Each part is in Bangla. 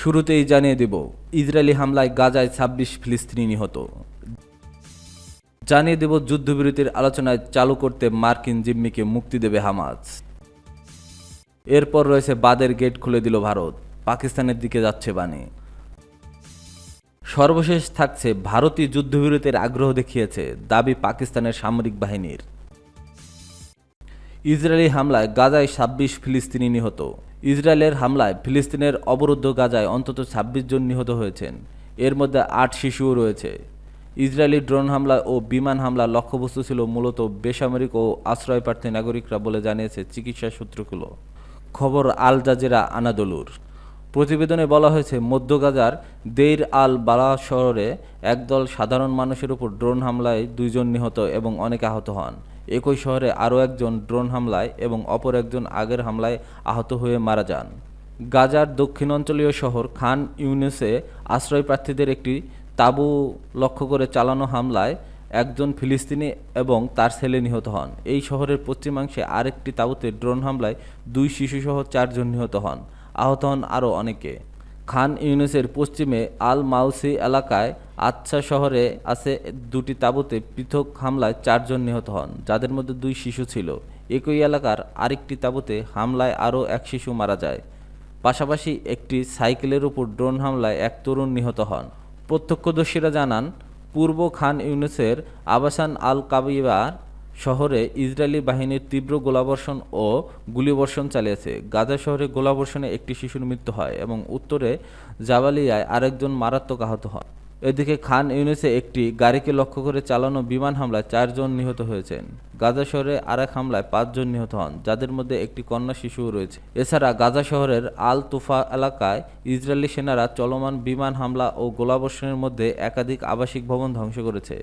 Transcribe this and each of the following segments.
শুরুতেই জানিয়ে দেব, ইসরায়েলি হামলায় গাজায় ২৬ ফিলিস্তিনি নিহত। জানিয়ে দেব, যুদ্ধবিরতির আলোচনায় চালু করতে মার্কিন জিম্মিকে মুক্তি দেবে হামাস। এরপর রয়েছে বাদের গেট খুলে দিল ভারত, পাকিস্তানের দিকে যাচ্ছে বাণী। সর্বশেষ থাকছে ভারতীয় যুদ্ধবিরতির আগ্রহ দেখিয়েছে দাবি পাকিস্তানের সামরিক বাহিনীর। ইসরায়েলি হামলায় গাজায় ২৬ ফিলিস্তিনি নিহত। ইসরায়েলের হামলায় ফিলিস্তিনের অবরুদ্ধ গাজায় অন্তত ২৬ জন নিহত হয়েছেন, এর মধ্যে ৮ শিশুও রয়েছে। ইসরায়েলি ড্রোন হামলা ও বিমান হামলা লক্ষ্যবস্তু ছিল মূলত বেসামরিক ও আশ্রয়প্রার্থী নাগরিকরা বলে জানিয়েছে চিকিৎসা সূত্রগুলো। খবর আল জাজিরা আনাদোলুর। প্রতিবেদনে বলা হয়েছে, মধ্য গাজার দেইর আল বালা শহরে একদল সাধারণ মানুষের উপর ড্রোন হামলায় ২ জন নিহত এবং অনেকে আহত হন। একই শহরে আরও একজন ড্রোন হামলায় এবং অপর একজন আগের হামলায় আহত হয়ে মারা যান। গাজার দক্ষিণাঞ্চলীয় শহর খান ইউনিসে আশ্রয়প্রার্থীদের একটি তাঁবু লক্ষ্য করে চালানো হামলায় একজন ফিলিস্তিনি এবং তার ছেলে নিহত হন। এই শহরের পশ্চিমাংশে আরেকটি তাঁবুতে ড্রোন হামলায় ২ শিশুসহ ৪ জন নিহত হন, আহত হন আরও অনেকে। খান ইউনিসের পশ্চিমে আল মাউসি এলাকায় আচ্ছা শহরে আছে ২টি তাঁবুতে পৃথক হামলায় ৪ জন নিহত হন, যাদের মধ্যে ২ শিশু ছিল। একই এলাকার আরেকটি তাঁবুতে হামলায় আরও ১ শিশু মারা যায়। পাশাপাশি একটি সাইকেলের উপর ড্রোন হামলায় ১ তরুণ নিহত হন। প্রত্যক্ষদর্শীরা জানান, পূর্ব খান ইউনিসের আবাসান আল কাবিবার শহরে ইসরায়েলি বাহিনীর তীব্র গোলাবর্ষণ ও গুলিবর্ষণ চালিয়েছে। গাজা শহরে গোলাবর্ষণে একটি শিশুর মৃত্যু হয় এবং উত্তরে জাবালিয়ায় আরেকজন মারাত্মক আহত হন। এদিকে খান ইউনিসে একটি গাড়িকে লক্ষ্য করে চালানো বিমান হামলায় ৪ জন নিহত হয়েছেন। গাজা শহরে আরেক হামলায় ৫ জন নিহত হন, যাদের মধ্যে একটি কন্যা শিশুও রয়েছে। এছাড়া গাজা শহরের আল তুফা এলাকায় ইসরায়েলি সেনারা চলমান বিমান হামলা ও গোলাবর্ষণের মধ্যে একাধিক আবাসিক ভবন ধ্বংস করেছে।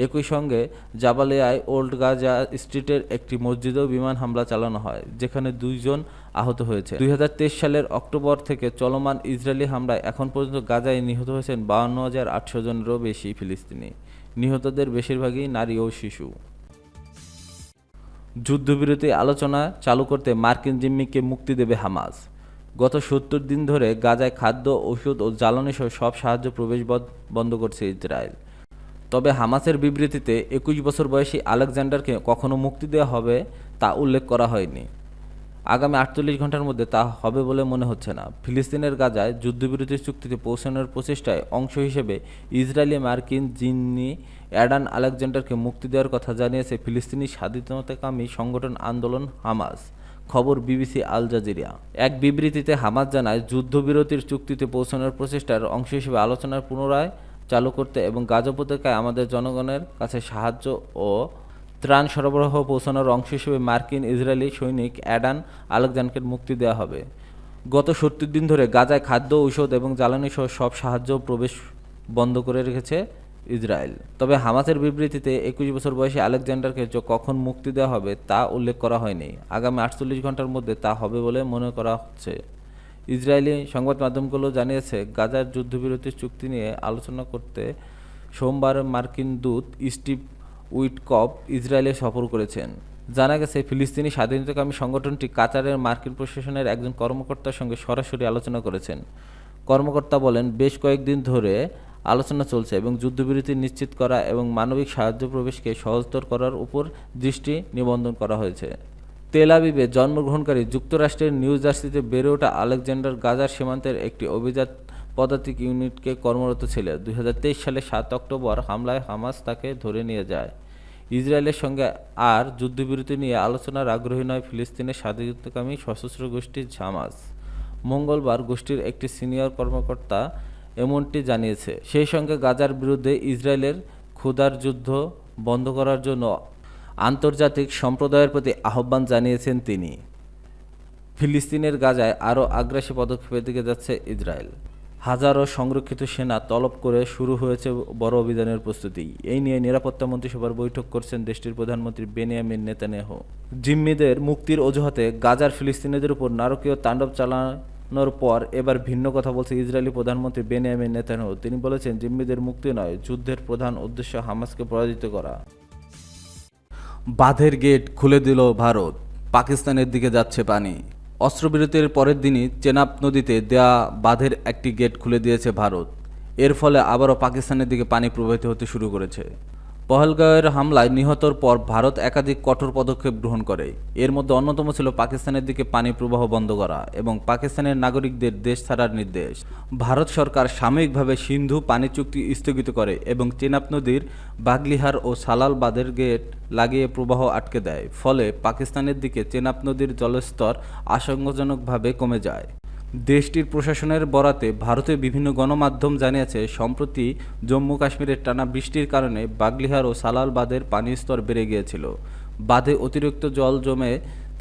একই সঙ্গে জাবালিয়ায় ওল্ড গাজা স্ট্রিটের একটি মসজিদেও বিমান হামলা চালানো হয়, যেখানে ২ জন আহত হয়েছে। ২০২৩ সালের অক্টোবর থেকে চলমান ইসরায়েলি হামলায় এখন পর্যন্ত গাজায় নিহত হয়েছেন ৫২,৮০০ জনেরও বেশি ফিলিস্তিনি। নিহতদের বেশিরভাগই নারী ও শিশু। যুদ্ধবিরতি আলোচনা চালু করতে মার্কিন জিম্মিকে মুক্তি দেবে হামাস। গত ৭০ দিন ধরে গাজায় খাদ্য, ওষুধ ও জ্বালানি সহ সব সাহায্য প্রবেশ বন্ধ করছে ইসরায়েল। তবে হামাসের বিবৃতিতে ২১ বছর বয়সী আলেকজান্ডারকে কখনো মুক্তি দেওয়া হবে তা উল্লেখ করা হয়নি। আগামী ৪৮ ঘন্টার মধ্যে তা হবে বলে মনে হচ্ছে না। ফিলিস্তিনের গাজায় যুদ্ধবিরতি চুক্তিতে পৌঁছানোর প্রচেষ্টায় অংশ হিসেবে ইসরায়েলি মার্কিন জিম্মি অ্যাডান আলেকজান্ডারকে মুক্তি দেওয়ার কথা জানিয়েছে ফিলিস্তিনি স্বাধীনতাকামী সংগঠন আন্দোলন হামাস। খবর বিবিসি আল জাজিরা। এক বিবৃতিতে হামাস জানায়, যুদ্ধবিরতির চুক্তিতে পৌঁছানোর প্রচেষ্টার অংশ হিসেবে আলোচনার পুনরায় চালু করতে এবং গাজা উপত্যকায় আমাদের জনগণের কাছে সাহায্য ও ত্রাণ সরবরাহ পৌঁছানোর অংশ হিসেবে মার্কিন ইসরায়েলি সৈনিক অ্যাডান আলেকজান্ডারকে মুক্তি দেওয়া হবে। গত ৭০ দিন ধরে গাজায় খাদ্য, ঔষধ এবং জ্বালানি সহ সব সাহায্য প্রবেশ বন্ধ করে রেখেছে ইসরায়েল। তবে হামাসের বিবৃতিতে ২১ বছর বয়সী আলেকজান্ডারকে কখন মুক্তি দেওয়া হবে তা উল্লেখ করা হয়নি। আগামী ৪৮ ঘন্টার মধ্যে তা হবে বলে মনে করা হচ্ছে। ইসরায়েলি সংবাদ মাধ্যমগুলো জানিয়েছে, গাজার যুদ্ধবিরতির চুক্তি নিয়ে আলোচনা করতে সোমবার মার্কিন দূত স্টিভ উইটকফ ইসরায়েলে সফর করেছেন। জানা গেছে, ফিলিস্তিনি স্বাধীনতাকামী সংগঠনটি কাতারের মার্কিন প্রশাসনের একজন কর্মকর্তার সঙ্গে সরাসরি আলোচনা করেছেন। কর্মকর্তা বলেন, বেশ কয়েকদিন ধরে আলোচনা চলছে এবং যুদ্ধবিরতি নিশ্চিত করা এবং মানবিক সাহায্য প্রবেশকে সহজতর করার উপর দৃষ্টি নিবন্ধন করা হয়েছে। তেল আবিবে জন্মগ্রহণকারী যুক্তরাষ্ট্রের নিউ জার্সিতে বেড়ে ওঠা আলেকজান্ডার গাজার সীমান্তের একটি অভিজাত পদাতিক ইউনিটকে কর্মরত ছিলেন। ২০২৩ সালের ৭ অক্টোবর হামলায় হামাস তাকে ধরে নিয়ে যায়। ইসরায়েলের সঙ্গে আর যুদ্ধবিরতি নিয়ে আলোচনার আগ্রহী নয় ফিলিস্তিনের স্বাধীনতাকামী সশস্ত্র গোষ্ঠী হামাস। মঙ্গলবার গোষ্ঠীর একটি সিনিয়র কর্মকর্তা এমনটি জানিয়েছে। সেই সঙ্গে গাজার বিরুদ্ধে ইসরায়েলের ক্ষুধার যুদ্ধ বন্ধ করার জন্য আন্তর্জাতিক সম্প্রদায়ের প্রতি আহ্বান জানিয়েছেন তিনি। ফিলিস্তিনের গাজায় আরও আগ্রাসী পদক্ষেপের দিকে যাচ্ছে ইসরায়েল। হাজারো সংরক্ষিত সেনা তলব করে শুরু হয়েছে বড় অভিযানের প্রস্তুতি। এই নিয়ে নিরাপত্তা মন্ত্রিসভার বৈঠক করছেন দেশটির প্রধানমন্ত্রী বেনিয়ামিন নেতানিয়াহু। জিম্মিদের মুক্তির অজুহাতে গাজার ফিলিস্তিনিদের উপর নারকীয় তাণ্ডব চালানোর পর এবার ভিন্ন কথা বলছে ইসরায়েলি প্রধানমন্ত্রী বেনিয়ামিন নেতানিয়াহু। তিনি বলেছেন, জিম্মিদের মুক্তি নয়, যুদ্ধের প্রধান উদ্দেশ্য হামাসকে পরাজিত করা। বাঁধের গেট খুলে দিল ভারত, পাকিস্তানের দিকে যাচ্ছে পানি। অস্ত্রবিরতির পরের দিনই চেনাব নদীতে দেয়া বাঁধের একটি গেট খুলে দিয়েছে ভারত। এর ফলে আবারও পাকিস্তানের দিকে পানি প্রবাহিত হতে শুরু করেছে। পহেলগাঁওয়ের হামলায় নিহতর পর ভারত একাধিক কঠোর পদক্ষেপ গ্রহণ করে। এর মধ্যে অন্যতম ছিল পাকিস্তানের দিকে পানি প্রবাহ বন্ধ করা এবং পাকিস্তানের নাগরিকদের দেশ ছাড়ার নির্দেশ। ভারত সরকার সাময়িকভাবে সিন্ধু পানি চুক্তি স্থগিত করে এবং চেনাব নদীর বাগলিহার ও সালাল বাঁধের গেট লাগিয়ে প্রবাহ আটকে দেয়। ফলে পাকিস্তানের দিকে চেনাব নদীর জলস্তর আশঙ্কাজনকভাবে কমে যায়। দেশটির প্রশাসনের বরাতে ভারতের বিভিন্ন গণমাধ্যম জানিয়েছে, সম্প্রতি জম্মু কাশ্মীরের টানা বৃষ্টির কারণে বাগলিহার ও সালাল বাঁধের পানির স্তর বেড়ে গিয়েছিল। বাঁধে অতিরিক্ত জল জমে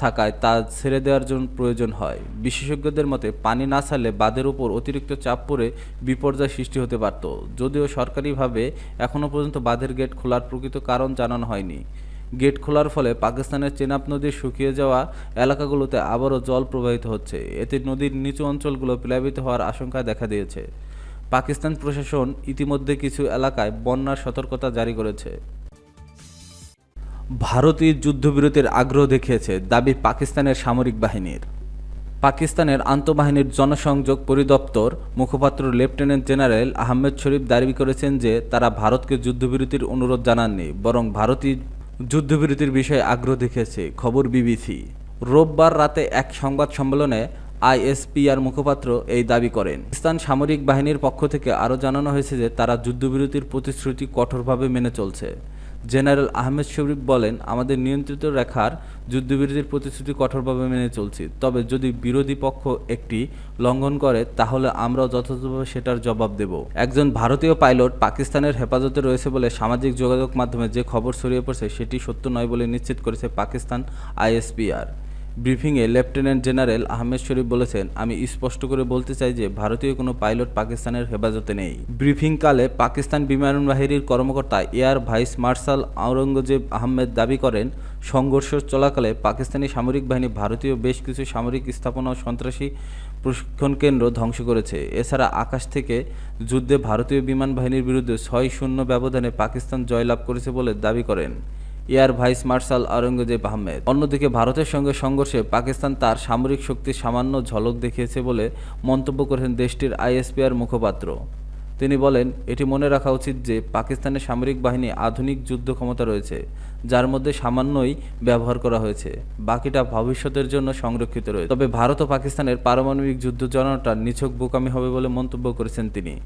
থাকায় তা ছেড়ে দেওয়ার জন্য প্রয়োজন হয়। বিশেষজ্ঞদের মতে, পানি না ছাড়লে বাঁধের উপর অতিরিক্ত চাপ পড়ে বিপর্যয় সৃষ্টি হতে পারত। যদিও সরকারিভাবে এখনও পর্যন্ত বাঁধের গেট খোলার প্রকৃত কারণ জানানো হয়নি। গেট খোলার ফলে পাকিস্তানের চেনাব নদীর শুকিয়ে যাওয়া এলাকাগুলোতে আবারও জল প্রবাহিত হচ্ছে। এতে নদীর নিচু অঞ্চলগুলো প্লাবিত হওয়ার আশঙ্কা দেখা দিয়েছে। পাকিস্তান প্রশাসন ইতিমধ্যে কিছু এলাকায় বন্যার সতর্কতা জারি করেছে। ভারতীয় যুদ্ধবিরতির আগ্রহ দেখিয়েছে দাবি পাকিস্তানের সামরিক বাহিনীর। পাকিস্তানের আন্তঃবাহিনীর জনসংযোগ পরিদপ্তর মুখপাত্র লেফটেন্যান্ট জেনারেল আহমেদ শরীফ দাবি করেছেন যে তারা ভারতকে যুদ্ধবিরতির অনুরোধ জানাননি, বরং ভারতীয় যুদ্ধবিরতির বিষয়ে আগ্রহ দেখিয়েছে। খবর বিবিসি। রোববার রাতে এক সংবাদ সম্মেলনে আইএসপিআর মুখপাত্র এই দাবি করেন। পাকিস্তান সামরিক বাহিনীর পক্ষ থেকে আরও জানানো হয়েছে যে তারা যুদ্ধবিরতির প্রতিশ্রুতি কঠোরভাবে মেনে চলছে। জেনারেল আহমেদ শরীফ বলেন, আমাদের নিয়ন্ত্রিত রেখার যুদ্ধবিরতির প্রতিশ্রুতি কঠোরভাবে মেনে চলছি। তবে যদি বিরোধী পক্ষ একটি লঙ্ঘন করে তাহলে আমরাও যথাযথভাবে সেটার জবাব দেব। একজন ভারতীয় পাইলট পাকিস্তানের হেফাজতে রয়েছে বলে সামাজিক যোগাযোগ মাধ্যমে যে খবর ছড়িয়ে পড়ছে সেটি সত্য নয় বলে নিশ্চিত করেছে পাকিস্তান আইএসপিআর। ব্রিফিংয়ে লেফটেন্যান্ট জেনারেল আহমেদ শরীফ বলেছেন, আমি স্পষ্ট করে বলতে চাই যে ভারতীয় কোনো পাইলট পাকিস্তানের হেফাজতে নেই। ব্রিফিংকালে পাকিস্তান বিমান বাহিনীর কর্মকর্তা air vice marshal Aurangzeb Ahmed দাবি করেন, সংঘর্ষ চলাকালে পাকিস্তানি সামরিক বাহিনী ভারতীয় বেশ কিছু সামরিক স্থাপনা ও সন্ত্রাসী প্রশিক্ষণ কেন্দ্র ধ্বংস করেছে। এছাড়া আকাশ থেকে যুদ্ধে ভারতীয় বিমান বাহিনীর বিরুদ্ধে 6-0 ব্যবধানে পাকিস্তান জয়লাভ করেছে বলে দাবি করেন air vice marshal Aurangzeb Ahmed. অন্যদিকে ভারতের সঙ্গে সংঘর্ষে পাকিস্তান তার সামরিক শক্তির সামান্য ঝলক দেখিয়েছে বলে মন্তব্য করেছেন দেশটির আইএসপিআর মুখপাত্র। তিনি বলেন, এটি মনে রাখা উচিত যে পাকিস্তানের সামরিক বাহিনী আধুনিক যুদ্ধ ক্ষমতা রয়েছে, যার মধ্যে সামান্যই ব্যবহার করা হয়েছে, বাকিটা ভবিষ্যতের জন্য সংরক্ষিত রয়েছে। তবে ভারত ও পাকিস্তানের পারমাণবিক যুদ্ধ জড়ানোটা নিছক বোকামি হবে বলে মন্তব্য করেছেন তিনি।